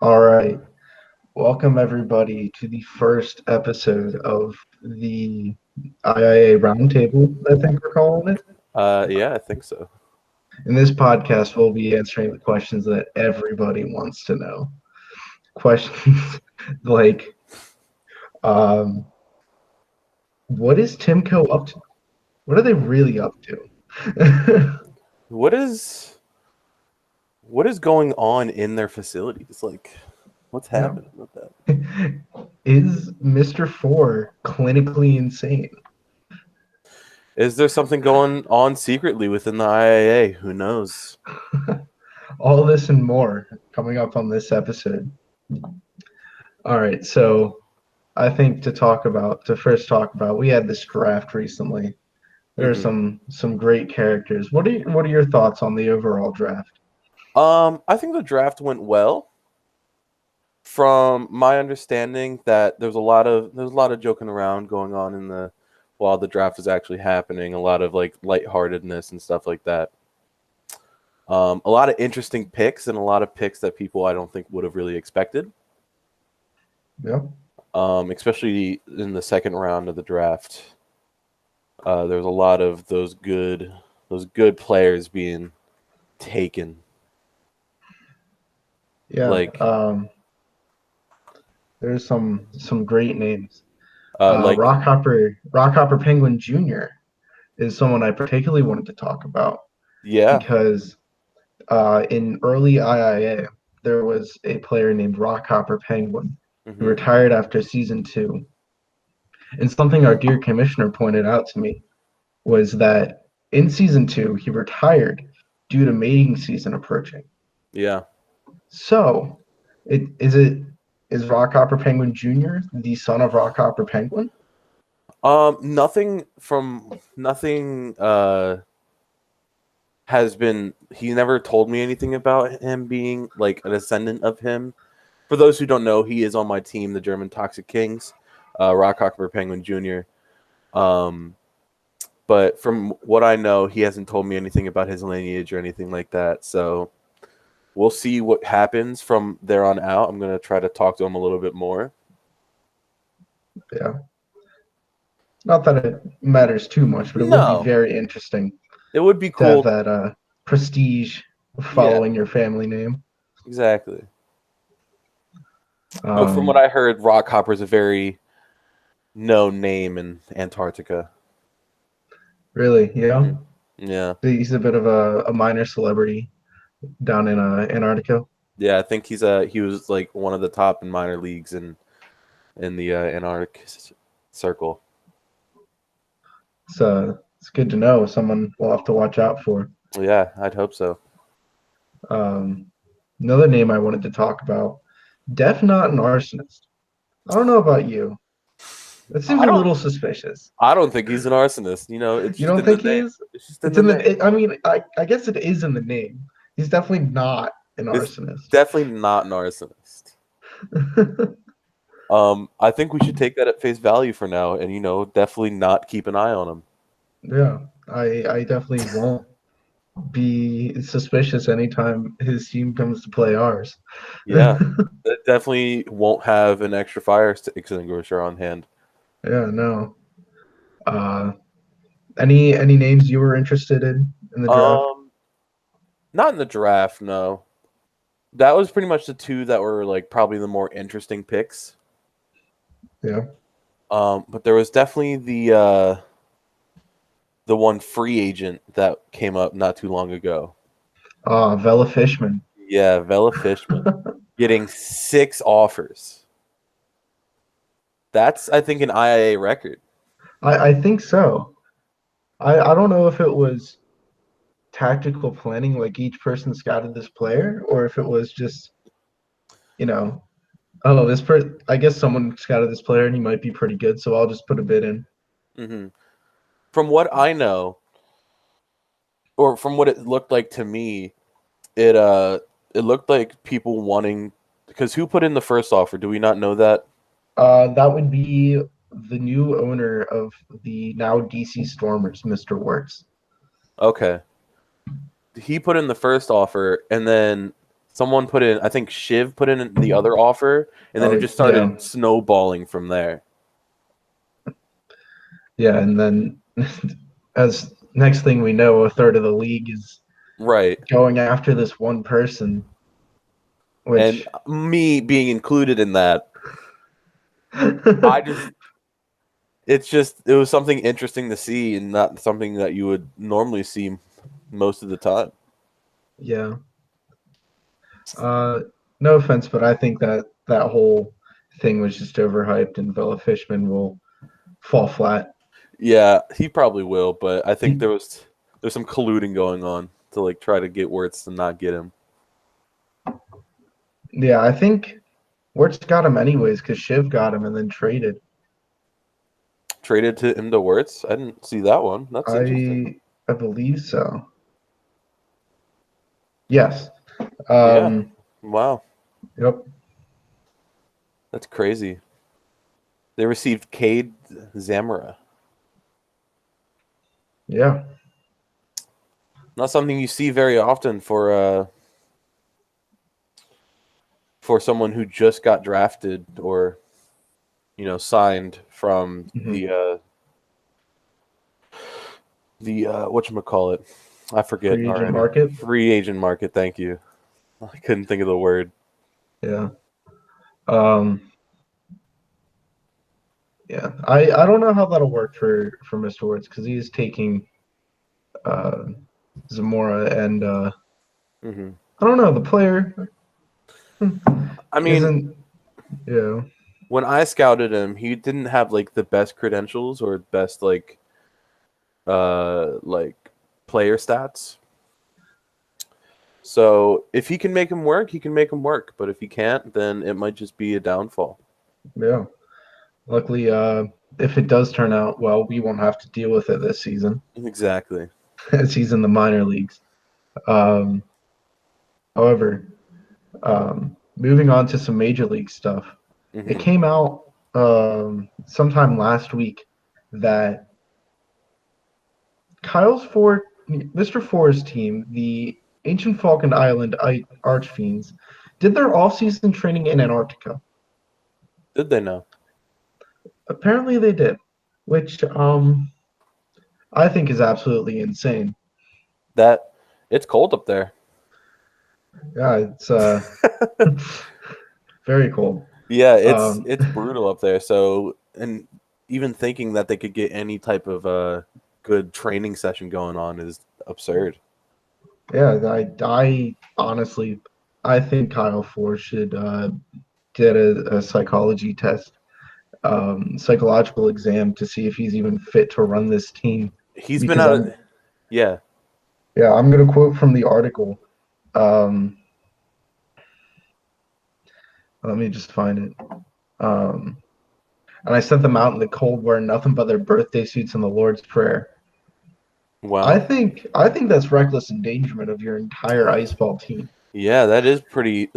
All right. Welcome, everybody, to the first episode of the IIA Roundtable, I think we're calling it. Yeah, I think so. In this podcast, we'll be answering the questions that everybody wants to know. Questions like, um, what is Timco up to? What are they really up to? What is going on in their facilities? Like, what's Yeah. happening with that? Is Mr. Four clinically insane? Is there something going on secretly within the IIA? Who knows? All this and more coming up on this episode. All right, so I think to first talk about, we had this draft recently. There are hmm some great characters. What are your thoughts on the overall draft? I think the draft went well. From my understanding, that there's a lot of joking around going on in the while the draft is actually happening. A lot of like lightheartedness and stuff like that. A lot of interesting picks and a lot of picks that people I don't think would have really expected. Yeah, Especially in the second round of the draft. There's a lot of those good players being taken. yeah. Like There's some great names. like Rockhopper Penguin Jr. is someone I particularly wanted to talk about yeah. because in early IIA there was a player named Rockhopper Penguin who hmm retired after season two. And something our dear commissioner pointed out to me was that in season two, he retired due to mating season approaching. Yeah. So, it is Rockhopper Penguin Jr. the son of Rockhopper Penguin? Nothing has been he never told me anything about him being like a descendant of him. For those who don't know, he is on my team, the German Toxic Kings, Rockhopper Penguin Jr. Um, but from what I know, he hasn't told me anything about his lineage or anything like that. So we'll see what happens from there on out. I'm gonna try to talk to him a little bit more. Yeah. Not that it matters too much, but it would be No, very interesting it would be to have cool. that prestige of Yeah, following your family name. exactly. But from what Um, I heard, Rockhopper is a very known name in Antarctica. really, hmm Yeah, he's a bit of a minor celebrity down in Antarctica. yeah. I think he was like one of the top in minor leagues in the Antarctic circle. So it's good to know. Someone we'll have to watch out for. Yeah, I'd hope so. Um, Another name I wanted to talk about, Def Not an Arsonist. I don't know about you. That seems I a don't. little suspicious. I don't think he's an arsonist. It's You just don't in the think he name. is? It's just in It's the in name. I mean, I guess it is in the name. He's definitely not an It's arsonist. definitely not an arsonist. I think we should take that at face value for now, and definitely not keep an eye on him. Yeah, I definitely won't be suspicious anytime his team comes to play ours. Yeah, that definitely won't have an extra fire extinguisher on hand. Yeah, no. Uh, any names you were interested in the draft? Um, Not in the draft, no. That was pretty much the two that were like probably the more interesting picks. Yeah. But there was definitely the one free agent that came up not too long ago. Vela Fishman. Yeah, Vela Fishman getting 6 offers. That's I think an IIA record. I think so. I don't know if it was tactical planning, like each person scouted this player, or if it was just, you know, oh, I guess someone scouted this player and he might be pretty good, so I'll just put a bid in. hmm From what I know, or from what it looked like to me, it looked like people wanting because who put in the first offer? Do we not know that? That would be the new owner of the now DC Stormers, Mr. Wirtz. Okay, he put in the first offer, and then Someone put in, I think Shiv put in the other offer, and then Oh, it just started yeah. snowballing from there. Yeah, and then as next thing we know, a third of the league is Right. going after this one person, And which me being included in that, I just, it was something interesting to see and not something that you would normally see most of the time. yeah. Uh, no offense, but I think that that whole thing was just overhyped, and Villa Fishman will fall flat. Yeah, he probably will, but I think He, there's some colluding going on to like try to get Wirtz to not get him. yeah, I think Wirtz got him anyways because Shiv got him and then traded. Traded to him to Wirtz? I didn't see that one. That's interesting. I believe so. Yes. Yeah. Um, Wow. yep. That's crazy. They received Cade Zamora. Yeah. Not something you see very often for someone who just got drafted or signed from Mhm. the whatchamacallit. I forget Free agent already. market. Free agent market, thank you. I couldn't think of the word. Yeah. Um, yeah. I don't know how that'll work for Mr. Woods because he is taking uh Zamora and Hmm. I don't know, the player I mean, isn't, yeah. when I scouted him, he didn't have like the best credentials or best like player stats. So if he can make him work, he can make him work. But if he can't, then it might just be a downfall. Yeah. Luckily, if it does turn out well, we won't have to deal with it this season Exactly. as he's in the minor leagues. Um, however, moving on to some major league stuff, it Hmm. came out sometime last week that Mr. Ford's team, the Ancient Falcon Island Archfiends, did their off-season training in Antarctica. Did they know Apparently, they did, which I think is absolutely insane. that it's cold up there? Yeah, it's very cold. Yeah, it's Um, it's brutal up there. So, and even thinking that they could get any type of good training session going on is absurd. yeah, I honestly, I think Kyle Ford should get a psychology test, psychological exam to see if he's even fit to run this team. He's been Because out of yeah. I'm gonna quote from the article. Um, let me just find it. Um, and I sent them out in the cold wearing nothing but their birthday suits and the Lord's Prayer. Wow. I think that's reckless endangerment of your entire ice ball team. Yeah, that is pretty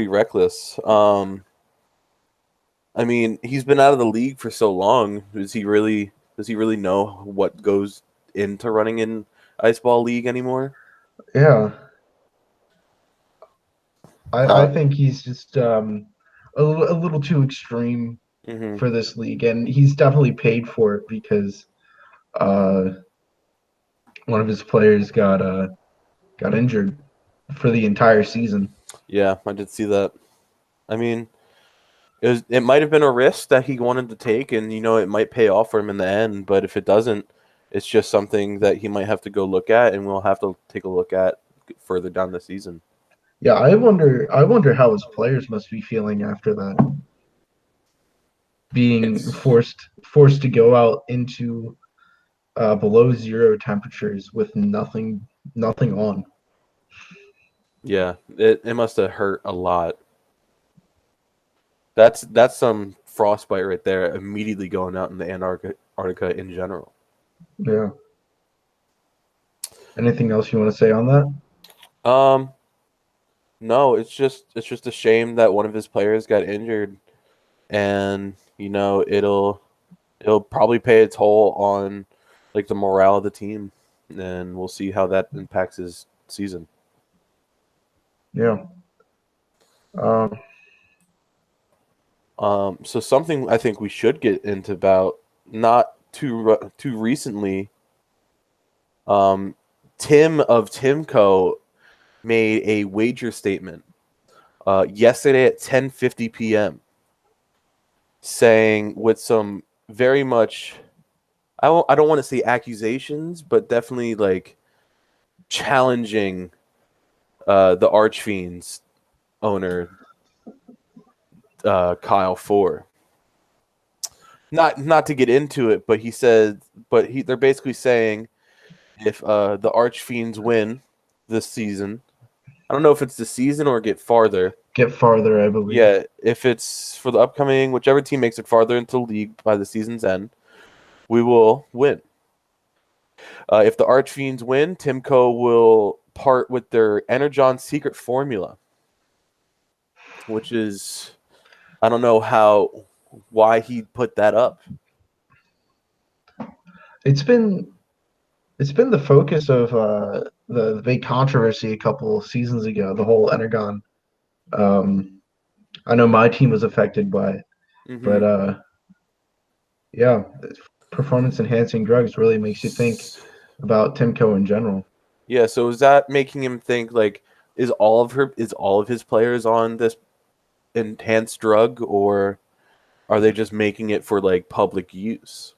reckless. I mean, he's been out of the league for so long. Does he really know what goes into running in ice ball league anymore? Yeah, I Uh, think he's just a little too extreme mhm. for this league, and he's definitely paid for it because uh, one of his players got injured for the entire season. Yeah, I did see that. I mean, it might have been a risk that he wanted to take, and it might pay off for him in the end. But if it doesn't, it's just something that he might have to go look at, and we'll have to take a look at further down the season. Yeah, I wonder how his players must be feeling after that, being It's forced to go out into below zero temperatures with nothing on. Yeah, it must have hurt a lot. That's some frostbite right there. Immediately going out in the Antarctica in general. Yeah. Anything else you want to say on that? Um, no, it's just a shame that one of his players got injured, and it'll probably pay a toll on like the morale of the team, and we'll see how that impacts his season. Yeah. Um, So something I think we should get into about not too recently. Tim of Timco made a wager statement yesterday at 10:50 p.m. saying with some very much I don't want to say accusations, but definitely like challenging the Archfiends owner Kyle Four. Not to get into it, but he said, they're basically saying if the Archfiends win this season, I don't know if it's the season or get farther. get farther, I believe. Yeah, if it's for the upcoming, whichever team makes it farther into the league by the season's end, we will win. If the Archfiends win, Timco will part with their Energon secret formula, which is I don't know why he put that up. It's been it's been the focus of the big controversy a couple seasons ago. The whole Energon. Um, I know my team was affected by it, but Hmm. yeah, performance enhancing drugs really makes you think about Timco in general. Yeah, so is that making him think like is all of his players on this enhanced drug, or are they just making it for like public use?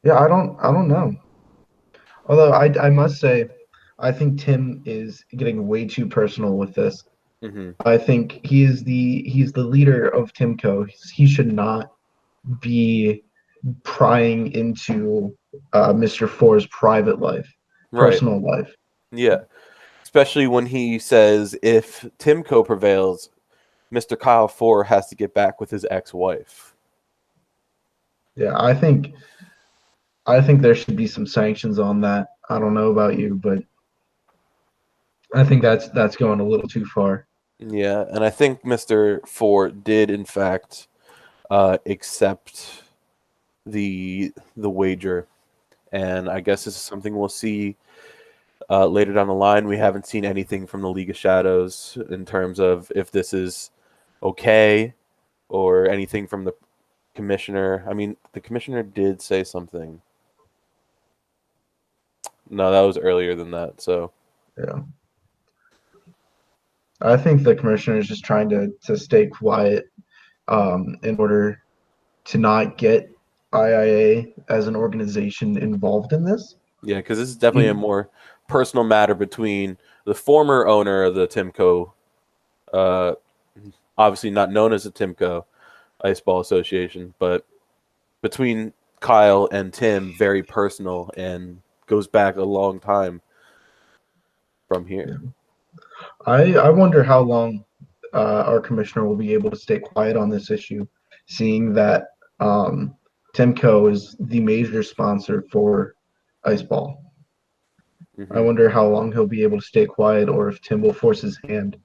Yeah, I don't know. Although I must say, I think Tim is getting way too personal with this. Hmm. I think he's the leader of Timco. He should not be prying into Mr. Four's private life, Right. personal life. Yeah. Especially when he says if Timco prevails, Mr. Kyle Four has to get back with his ex-wife. Yeah, I think there should be some sanctions on that. I don't know about you, but I think that's going a little too far. Yeah, and I think Mr. Four did in fact accept the wager, and I guess this is something we'll see later down the line. We haven't seen anything from the League of Shadows in terms of if this is okay or anything from the commissioner. I mean, the commissioner did say something. No, that was earlier than that. So Yeah. I think the commissioner is just trying to stay quiet in order to not get IIA as an organization involved in this. yeah, because this is definitely a You, more personal matter between the former owner of the Timco, uh, obviously not known as the Timco Ice Ball Association, but between Kyle and Tim, very personal and goes back a long time from here. I wonder how long our commissioner will be able to stay quiet on this issue, seeing that Timco is the major sponsor for Ice Ball. I Hmm. wonder how long he'll be able to stay quiet, or if Tim will force his hand,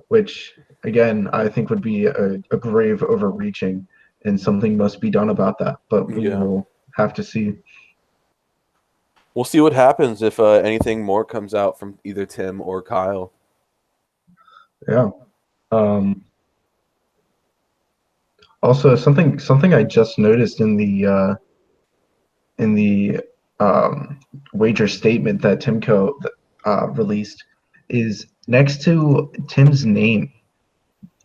which again I think would be a grave overreaching, and something must be done about that. But we Yeah. will have to see. We'll see what happens if anything more comes out from either Tim or Kyle. Yeah. Um, Also, something I just noticed in the wager statement that Timco released is next to Tim's name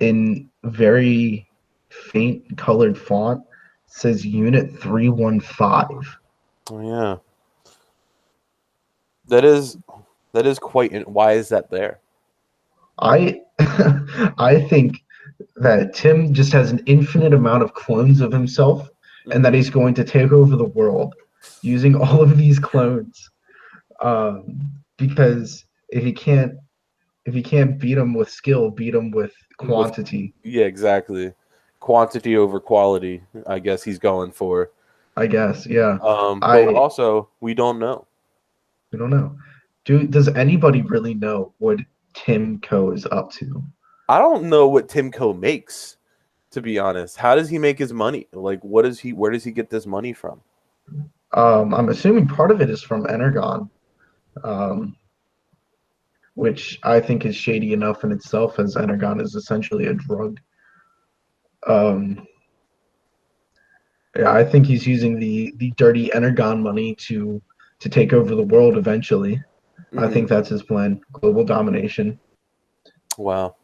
in very faint colored font says Unit 315. Oh yeah, that is that is quite. Why is that there? I I think that Tim just has an infinite amount of clones of himself and that Hmm. he's going to take over the world using all of these clones. Because if he can't beat him with skill, beat him with With quantity. yeah, exactly. Quantity over quality. I guess he's going for. I guess, yeah. But I also we don't know. I don't know. Does anybody really know what Timco is up to? I don't know what Timco makes. To be honest, how does he make his money? Like, what is he? Where does he get this money from? I'm assuming part of it is from Energon. Um, which I think is shady enough in itself, as Energon is essentially a drug. Um, yeah, I think he's using the dirty Energon money to take over the world eventually. I Hmm. think that's his plan: global domination. Wow.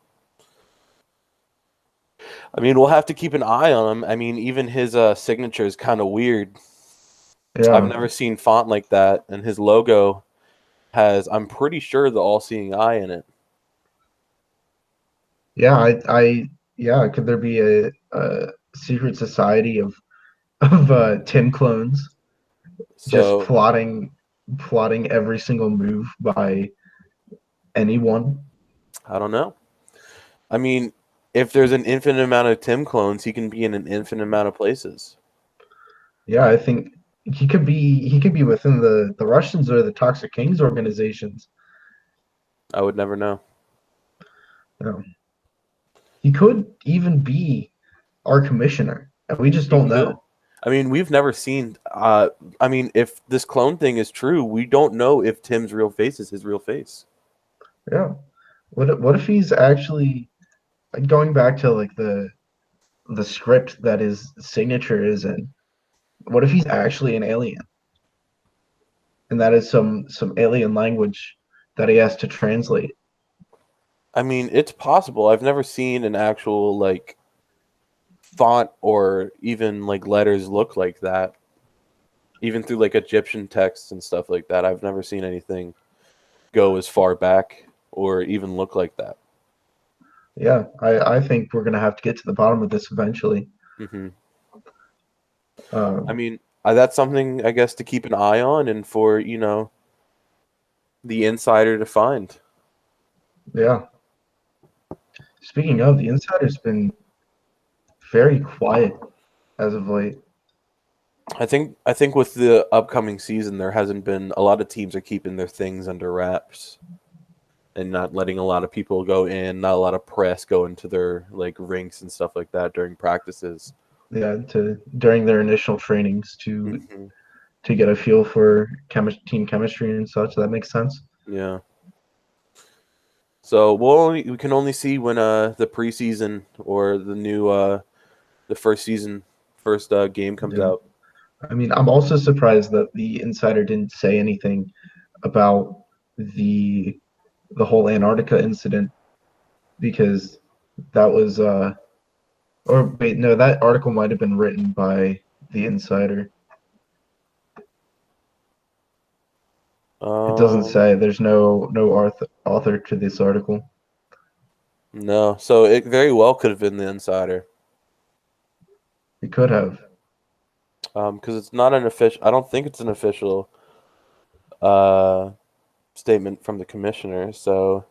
I mean, we'll have to keep an eye on him. I mean, even his signature is kind of weird. I've Yeah, never seen font like that, and his logo has, I'm pretty sure, the all-seeing eye in it. yeah, yeah. Could there be a secret society of Tim clones just So plotting every single move by anyone? I don't know. I mean, if there's an infinite amount of Tim clones, he can be in an infinite amount of places. Yeah, I think he could be within the Russians or the Toxic Kings organizations. I would never know. You know, he could even be our commissioner, and we just He don't could. know. I mean, we've never seen. I mean, if this clone thing is true, we don't know if Tim's real face is his real face. Yeah. What if he's actually like, going back to like the script that his signature is in? What if he's actually an alien, and that is some alien language that he has to translate? I mean, it's possible. I've never seen an actual like font or even like letters look like that. Even through like Egyptian texts and stuff like that, I've never seen anything go as far back or even look like that. Yeah, I think we're gonna have to get to the bottom of this eventually. Hmm. I Um, mean, that's something I guess to keep an eye on and for the insider to find. yeah. Speaking of, the insider's been very quiet as of late. I think with the upcoming season, there hasn't been a lot of teams are keeping their things under wraps and not letting a lot of people go in, not a lot of press go into their like rinks and stuff like that during practices. Yeah, to during their initial trainings Hmm. to get a feel for team chemistry and such. That makes sense. Yeah. So we can only see when the preseason or the first season game comes Yeah. out. I mean, I'm also surprised that the insider didn't say anything about the the whole Antarctica incident because that was or wait, no, that article might have been written by the insider. It doesn't Um, say. There's no author to this article. no, so it very well could have been the insider. It could have. Because it's not an official. I don't think it's an official uh statement from the commissioner. So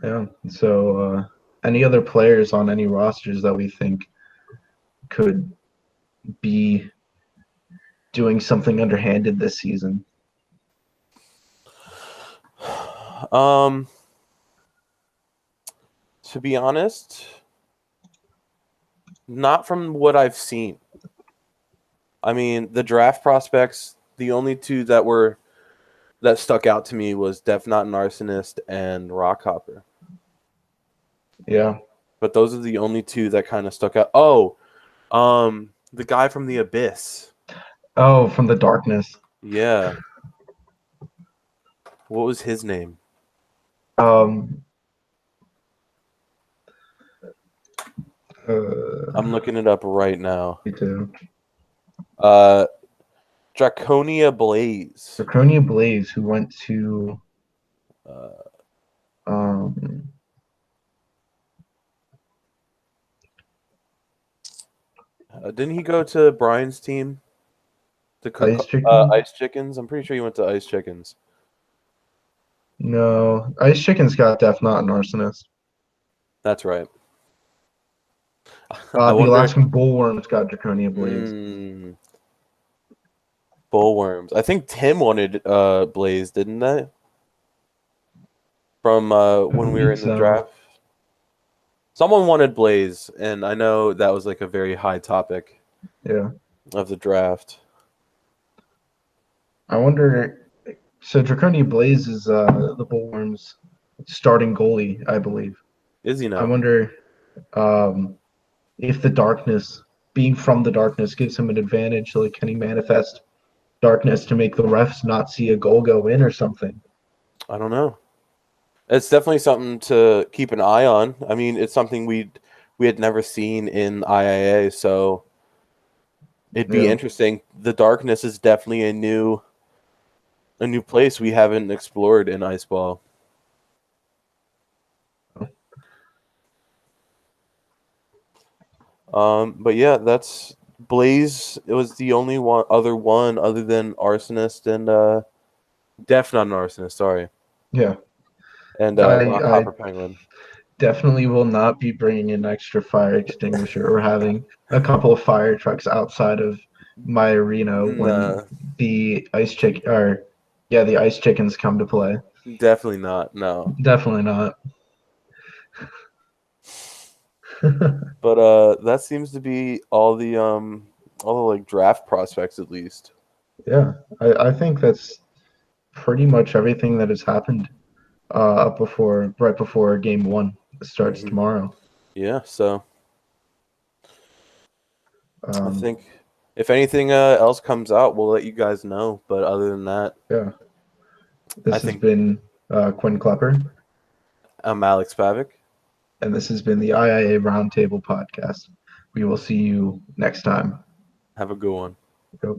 Yeah. So any other players on any rosters that we think could be doing something underhanded this season? um, to be honest, not from what I've seen. I mean, the draft prospects, the only two that stuck out to me was Def Not an Arsonist and Rockhopper. Yeah. But those are the only two that kind of stuck out. The guy from the Abyss. Oh, from the darkness. Yeah. What was his name? Um. I'm looking it up right now. Me too. Uh, Draconia Blaze. Draconia Blaze, who went to Uh, um didn't he go to Brian's team to Ice cook Chicken. Ice Chickens? I'm pretty sure he went to Ice Chickens. No, Ice Chicken's got Death Knot and Arsonist. That's right. I The wonder. Alaskan Bullworm's got Draconia Blaze. Hmm, Bullworms. I think Tim wanted Blaze, didn't they? From I when we were believe in the so. draft. Someone wanted Blaze, and I know that was like a very high topic Yeah. of the draft. I wonder. So Draconia Blaze is the Bullworms' starting goalie, I believe. Is he I now? wonder um, if the darkness, being from the darkness, gives him an advantage. Like, can he manifest darkness to make the refs not see a goal go in or something? I don't know. It's definitely something to keep an eye on. I mean, it's something we had never seen in IIA, so it'd be Yeah. interesting. The darkness is definitely a new place we haven't explored in Iceball. But yeah, that's Blaze. It was the only one other than Arsonist and Def, not an Arsonist, sorry, Yeah. and I Rockhopper Penguin. definitely will not be bringing an extra fire extinguisher or having a couple of fire trucks outside of my arena when Nah, the ice chick or yeah, the ice chickens come to play. definitely not. No, Definitely not. but that seems to be all the like draft prospects at least. Yeah, I think that's pretty much everything that has happened up before right before game one starts Hmm. tomorrow. Yeah, so I Um, think if anything else comes out, we'll let you guys know. But other than that, yeah, I this has think been Quinn Klepper, I'm Alex Pavek. and this has been the IIA Roundtable podcast. We will see you next time. Have a good one. Yep.